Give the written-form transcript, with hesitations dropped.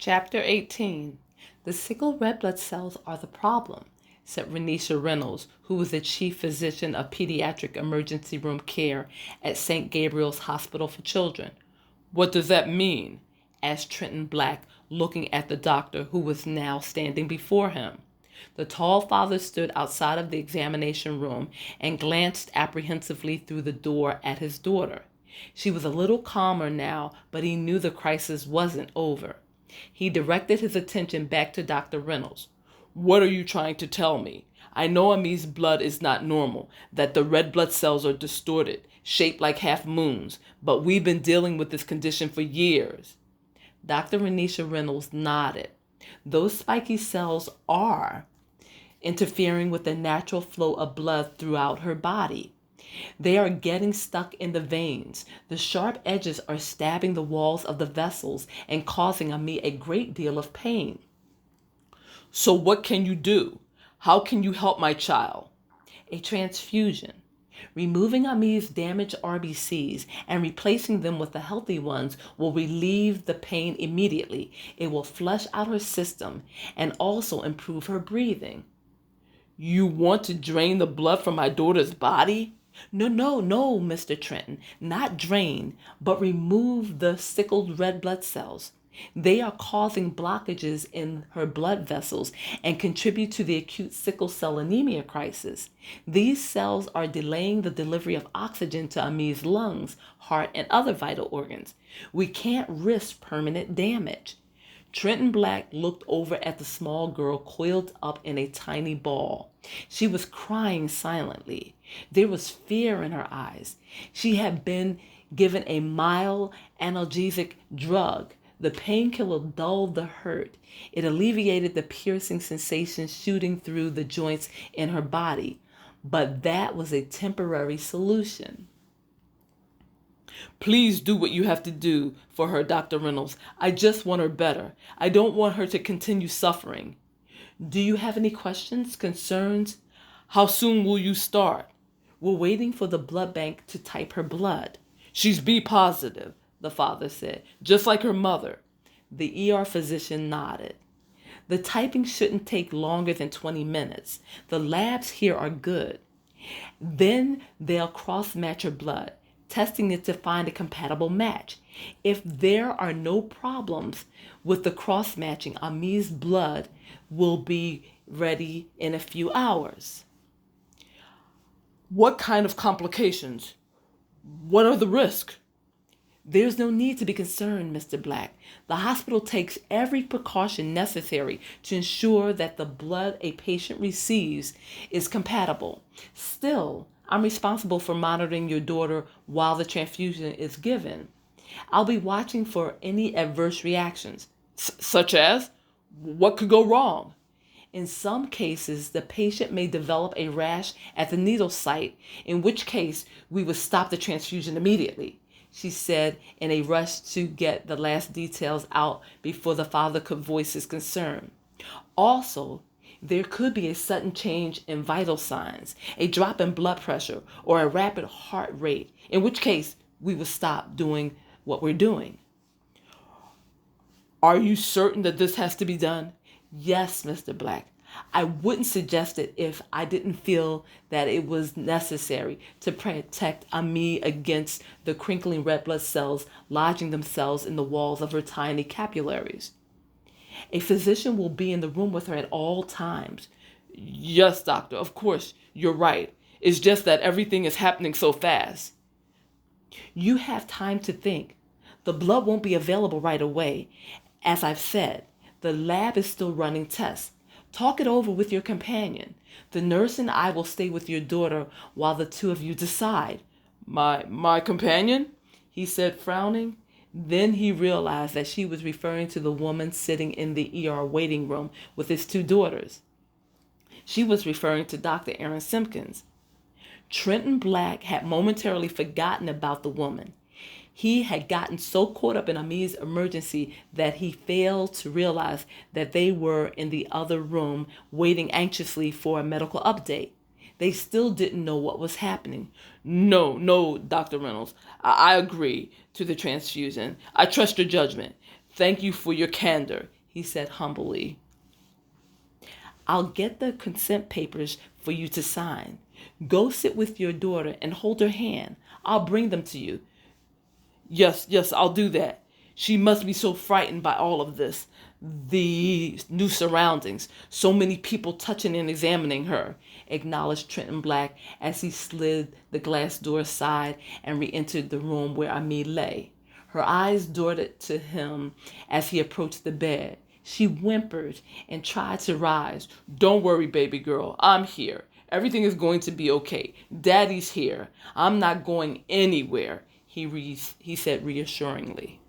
Chapter 18. The sickle red blood cells are the problem, said Renisha Reynolds, who was the chief physician of pediatric emergency room care at St. Gabriel's Hospital for Children. What does that mean? Asked Trenton Black, looking at the doctor who was now standing before him. The tall father stood outside of the examination room and glanced apprehensively through the door at his daughter. She was a little calmer now, but he knew the crisis wasn't over. He directed his attention back to Dr. Reynolds. What are you trying to tell me? I know Ami's blood is not normal, that the red blood cells are distorted, shaped like half moons, but we've been dealing with this condition for years. Dr. Renisha Reynolds nodded. Those spiky cells are interfering with the natural flow of blood throughout her body. They are getting stuck in the veins. The sharp edges are stabbing the walls of the vessels and causing Ami a great deal of pain. So what can you do? How can you help my child? A transfusion. Removing Ami's damaged RBCs and replacing them with the healthy ones will relieve the pain immediately. It will flush out her system and also improve her breathing. You want to drain the blood from my daughter's body? No, Mr. Trenton. Not drain, but remove the sickled red blood cells. They are causing blockages in her blood vessels and contribute to the acute sickle cell anemia crisis. These cells are delaying the delivery of oxygen to Ami's lungs, heart, and other vital organs. We can't risk permanent damage. Trenton Black looked over at the small girl coiled up in a tiny ball. She was crying silently. There was fear in her eyes. She had been given a mild analgesic drug. The painkiller dulled the hurt. It alleviated the piercing sensation shooting through the joints in her body. But that was a temporary solution. Please do what you have to do for her, Dr. Reynolds. I just want her better. I don't want her to continue suffering. Do you have any questions, concerns? How soon will you start? We're waiting for the blood bank to type her blood. She's B positive, the father said, just like her mother. The ER physician nodded. The typing shouldn't take longer than 20 minutes. The labs here are good. Then they'll cross-match her blood, testing it to find a compatible match. If there are no problems with the cross-matching, Ami's blood will be ready in a few hours. What kind of complications? What are the risks? There's no need to be concerned, Mr. Black. The hospital takes every precaution necessary to ensure that the blood a patient receives is compatible. Still, I'm responsible for monitoring your daughter while the transfusion is given. I'll be watching for any adverse reactions. Such as? What could go wrong? In some cases, the patient may develop a rash at the needle site, in which case we would stop the transfusion immediately, she said in a rush to get the last details out before the father could voice his concern. Also, there could be a sudden change in vital signs, a drop in blood pressure, or a rapid heart rate, in which case we would stop doing what we're doing. Are you certain that this has to be done? Yes, Mr. Black. I wouldn't suggest it if I didn't feel that it was necessary to protect Ami against the crinkling red blood cells lodging themselves in the walls of her tiny capillaries. A physician will be in the room with her at all times. Yes, doctor, of course, you're right. It's just that everything is happening so fast. You have time to think. The blood won't be available right away. As I've said, the lab is still running tests. Talk it over with your companion. The nurse and I will stay with your daughter while the two of you decide. My companion? He said, frowning. Then he realized that she was referring to the woman sitting in the ER waiting room with his two daughters. She was referring to Dr. Aaron Simpkins. Trenton Black had momentarily forgotten about the woman. He had gotten so caught up in Ami's emergency that he failed to realize that they were in the other room waiting anxiously for a medical update. They still didn't know what was happening. No, Dr. Reynolds. I agree to the transfusion. I trust your judgment. Thank you for your candor, he said humbly. I'll get the consent papers for you to sign. Go sit with your daughter and hold her hand. I'll bring them to you. Yes, I'll do that. She must be so frightened by all of this. The new surroundings. So many people touching and examining her, acknowledged Trenton Black as he slid the glass door aside and re-entered the room where Ami lay. Her eyes darted to him as he approached the bed. She whimpered and tried to rise. Don't worry, baby girl. I'm here. Everything is going to be okay. Daddy's here. I'm not going anywhere, he said reassuringly.